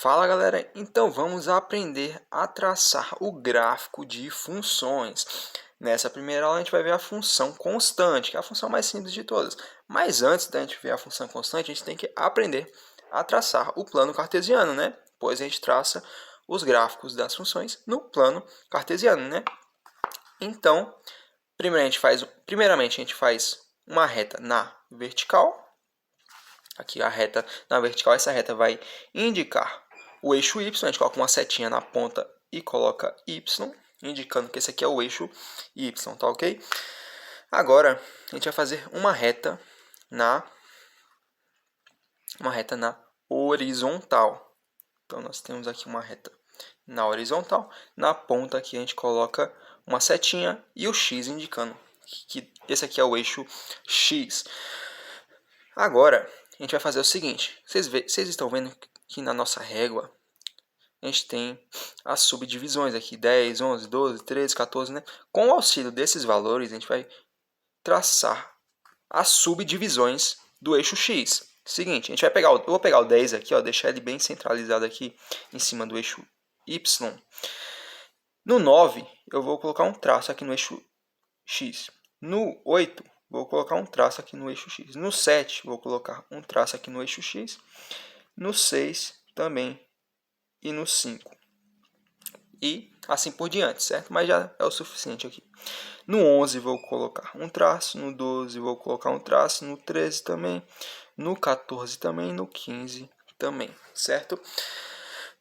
Fala galera, então vamos aprender a traçar o gráfico de funções. Nessa primeira aula a gente vai ver a função constante, que é a função mais simples de todas. Mas antes da gente ver a função constante, a gente tem que aprender a traçar o plano cartesiano, né? Pois a gente traça os gráficos das funções no plano cartesiano, né? Então, primeiramente a gente faz uma reta na vertical. Aqui a reta na vertical, essa reta vai indicar o eixo Y. A gente coloca uma setinha na ponta e coloca Y, indicando que esse aqui é o eixo Y, tá ok? Agora, a gente vai fazer uma reta na horizontal. Então, nós temos aqui uma reta na horizontal. Na ponta aqui a gente coloca uma setinha e o X indicando que esse aqui é o eixo X. Agora, a gente vai fazer o seguinte. Vocês estão vendo que na nossa régua a gente tem as subdivisões aqui, 10, 11, 12, 13, 14, né? Com o auxílio desses valores, a gente vai traçar as subdivisões do eixo X. Seguinte, a gente vai pegar, eu vou pegar o 10 aqui, ó, deixar ele bem centralizado aqui em cima do eixo Y. No 9, eu vou colocar um traço aqui no eixo X. No 8, vou colocar um traço aqui no eixo X. No 7, vou colocar um traço aqui no eixo X. No 6, também. E no 5. E assim por diante, certo? Mas já é o suficiente aqui. No 11, vou colocar um traço. No 12, vou colocar um traço. No 13 também. No 14 também. No 15 também, certo?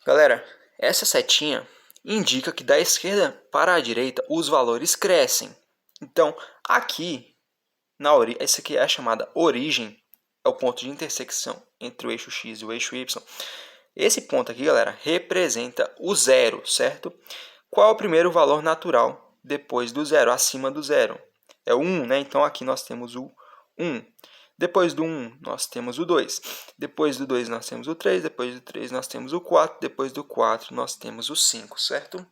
Galera, essa setinha indica que da esquerda para a direita os valores crescem. Então, aqui, essa aqui é a chamada origem, é o ponto de intersecção entre o eixo X e o eixo Y. Esse ponto aqui, galera, representa o zero, certo? Qual é o primeiro valor natural depois do zero, acima do zero? É o 1, né? Então, aqui nós temos o 1. Depois do 1, nós temos o 2. Depois do 2, nós temos o 3. Depois do 3, nós temos o 4. Depois do 4, nós temos o 5, certo?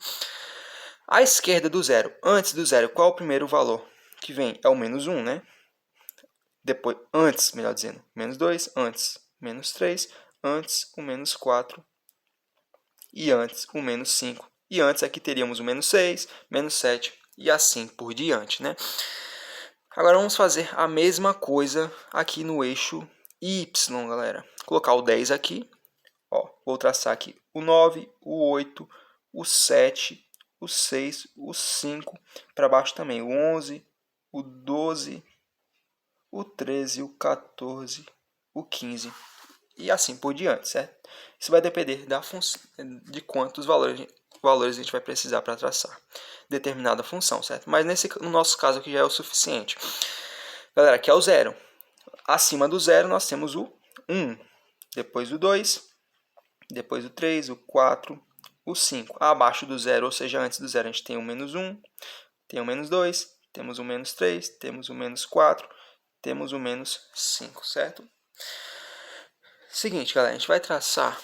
À esquerda do zero, antes do zero, qual é o primeiro valor que vem? É o menos 1, né? Depois, antes, melhor dizendo, menos 2, antes, menos 3, antes o menos 4 e antes o menos 5. E antes aqui teríamos o menos 6, menos 7 e assim por diante, né? Agora vamos fazer a mesma coisa aqui no eixo Y, galera. Colocar o 10 aqui, ó, vou traçar aqui o 9, o 8, o 7, o 6, o 5, para baixo também o 11, o 12, o 13, o 14, o 15 e assim por diante, certo? Isso vai depender de quantos valores a gente vai precisar para traçar determinada função, certo? Mas no nosso caso aqui já é o suficiente. Galera, aqui é o zero. Acima do zero nós temos o 1, depois o 2, depois o 3, o 4, o 5. Abaixo do zero, ou seja, antes do zero, a gente tem o menos 1, tem o menos 2, temos o menos 3, temos o menos 4, temos o menos 5, certo? Seguinte, galera, a gente vai traçar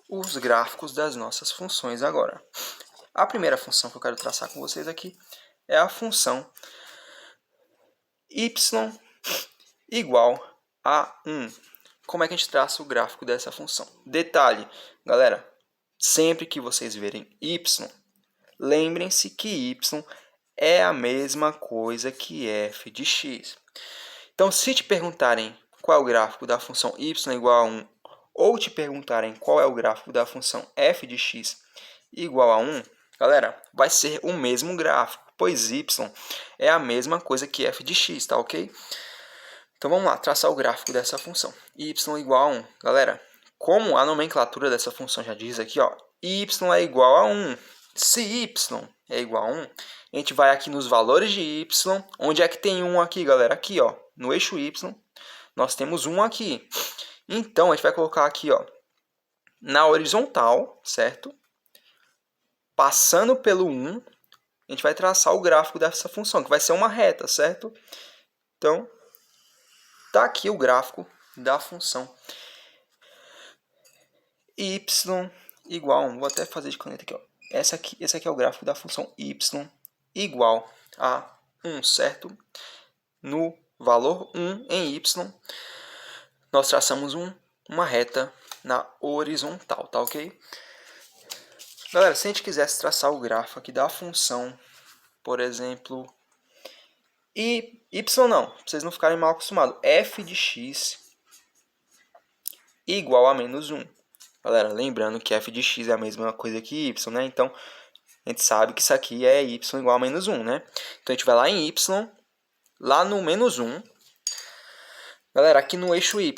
os gráficos das nossas funções agora. A primeira função que eu quero traçar com vocês aqui é a função y igual a 1. Como é que a gente traça o gráfico dessa função? Detalhe, galera, sempre que vocês verem y, lembrem-se que y é a mesma coisa que f de x. Então, se te perguntarem qual é o gráfico da função y igual a 1, ou te perguntarem qual é o gráfico da função f de x igual a 1, galera, vai ser o mesmo gráfico, pois y é a mesma coisa que f de x, tá ok? Então vamos lá, traçar o gráfico dessa função. Y igual a 1. Galera, como a nomenclatura dessa função já diz aqui, ó, y é igual a 1. Se y é igual a 1, a gente vai aqui nos valores de y. Onde é que tem 1 aqui, galera? Aqui, ó, no eixo y, nós temos 1 aqui. Então, a gente vai colocar aqui, ó, na horizontal, certo? Passando pelo 1, a gente vai traçar o gráfico dessa função, que vai ser uma reta, certo? Então, tá aqui o gráfico da função y igual a 1. Vou até fazer de caneta aqui, ó. Esse aqui é o gráfico da função y igual a 1, certo? No valor 1 em y, nós traçamos uma reta na horizontal, tá ok? Galera, se a gente quisesse traçar o gráfico aqui da função, por exemplo, y não, pra vocês não ficarem mal acostumados, f de x igual a menos 1. Galera, lembrando que f de x é a mesma coisa que y, né? Então, a gente sabe que isso aqui é y igual a menos 1, né? Então, a gente vai lá em y, lá no menos 1. Galera, aqui no eixo y.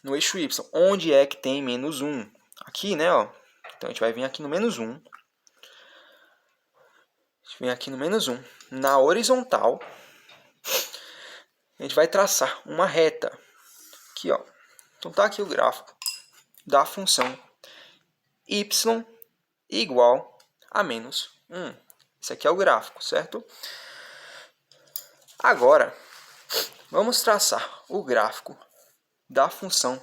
No eixo y, onde é que tem menos 1? Aqui, né? Ó. Então, a gente vai vir aqui no menos 1. A gente vem aqui no menos 1. Na horizontal, a gente vai traçar uma reta. Aqui, ó. Então, tá aqui o gráfico da função y igual a menos 1. Esse aqui é o gráfico, certo? Agora, vamos traçar o gráfico da função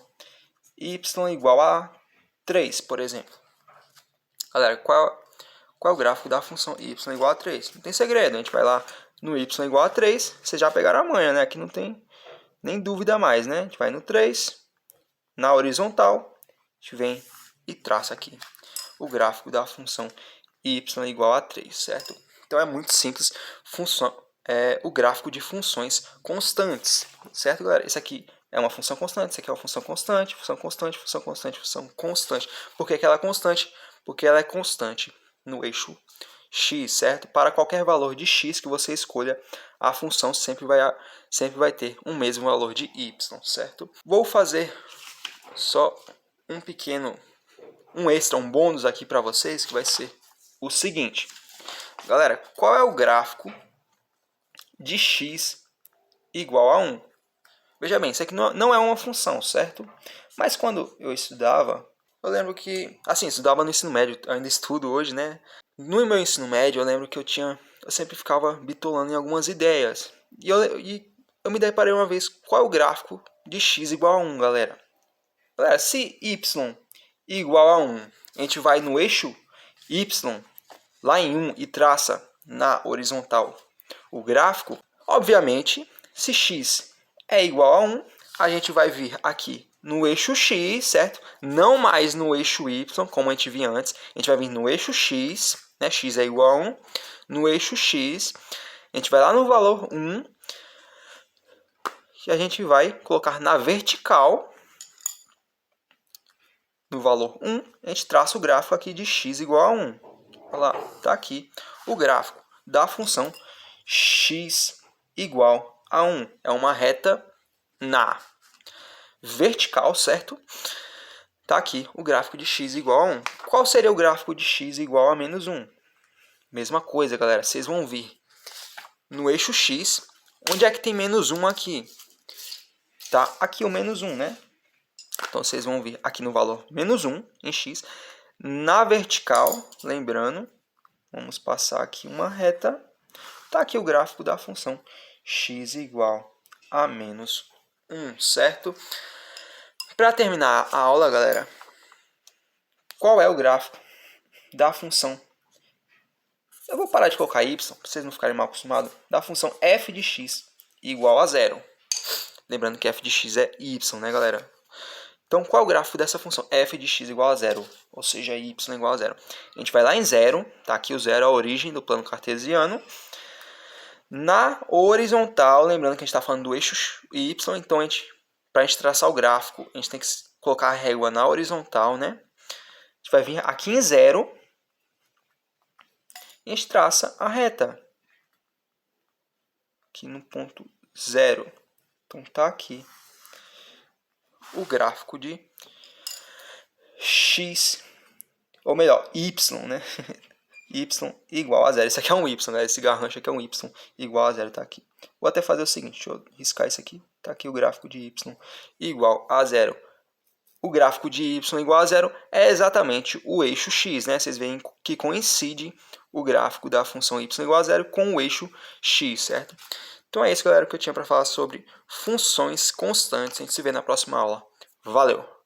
y igual a 3, por exemplo. Galera, qual é o gráfico da função y igual a 3? Não tem segredo, a gente vai lá no y igual a 3, vocês já pegaram a manha, né? Aqui não tem nem dúvida mais, né? A gente vai no 3, na horizontal, a gente vem e traça aqui o gráfico da função y igual a 3, certo? Então é muito simples, o gráfico de funções constantes, certo, galera? Esse aqui é uma função constante, esse aqui é uma função constante, função constante, função constante, função constante. Por que ela é constante? Porque ela é constante no eixo x, certo? Para qualquer valor de x que você escolha, a função sempre vai ter o mesmo valor de y, certo? Vou fazer só um extra, um bônus aqui para vocês, que vai ser o seguinte. Galera, qual é o gráfico de x igual a 1? Veja bem, isso aqui não é uma função, certo? Mas quando eu estudava, eu lembro que, assim, estudava no ensino médio, ainda estudo hoje, né? No meu ensino médio, eu lembro que eu sempre ficava bitolando em algumas ideias. E eu me deparei uma vez, qual é o gráfico de x igual a 1, galera? Galera, se y igual a 1, a gente vai no eixo y, lá em 1, e traça na horizontal o gráfico, obviamente, se x é igual a 1, a gente vai vir aqui no eixo x, certo? Não mais no eixo y, como a gente via antes. A gente vai vir no eixo x, né? X é igual a 1. No eixo x, a gente vai lá no valor 1, e a gente vai colocar na vertical, no valor 1, a gente traça o gráfico aqui de x igual a 1. Olha lá, está aqui o gráfico da função x igual a 1. É uma reta na vertical, certo? Está aqui o gráfico de x igual a 1. Qual seria o gráfico de x igual a menos 1? Mesma coisa, galera. Vocês vão vir no eixo x. Onde é que tem menos 1 aqui? Tá aqui o menos 1, né? Então, vocês vão vir aqui no valor menos 1 em x. Na vertical, lembrando, vamos passar aqui uma reta. Está aqui o gráfico da função x igual a menos 1, certo? Para terminar a aula, galera, qual é o gráfico da função? Eu vou parar de colocar y, para vocês não ficarem mal acostumados, da função f de x igual a 0. Lembrando que f de x é y, né, galera? Então, qual é o gráfico dessa função? F de x igual a 0, ou seja, y igual a 0. A gente vai lá em 0, tá aqui o 0 é a origem do plano cartesiano. Na horizontal, lembrando que a gente está falando do eixo y, então para a gente traçar o gráfico, a gente tem que colocar a régua na horizontal, né? A gente vai vir aqui em 0 e a gente traça a reta. Aqui no ponto 0. Então, tá aqui o gráfico de x, ou melhor, y, né? Y igual a 0. Esse aqui é um y, né? Esse garrancho aqui é um y igual a 0, tá aqui. Vou até fazer o seguinte, deixa eu riscar isso aqui. Tá aqui o gráfico de y igual a 0. O gráfico de y igual a 0 é exatamente o eixo x, né? Vocês veem que coincide o gráfico da função y igual a 0 com o eixo x, certo? Então é isso, galera, que eu tinha para falar sobre funções constantes. A gente se vê na próxima aula. Valeu!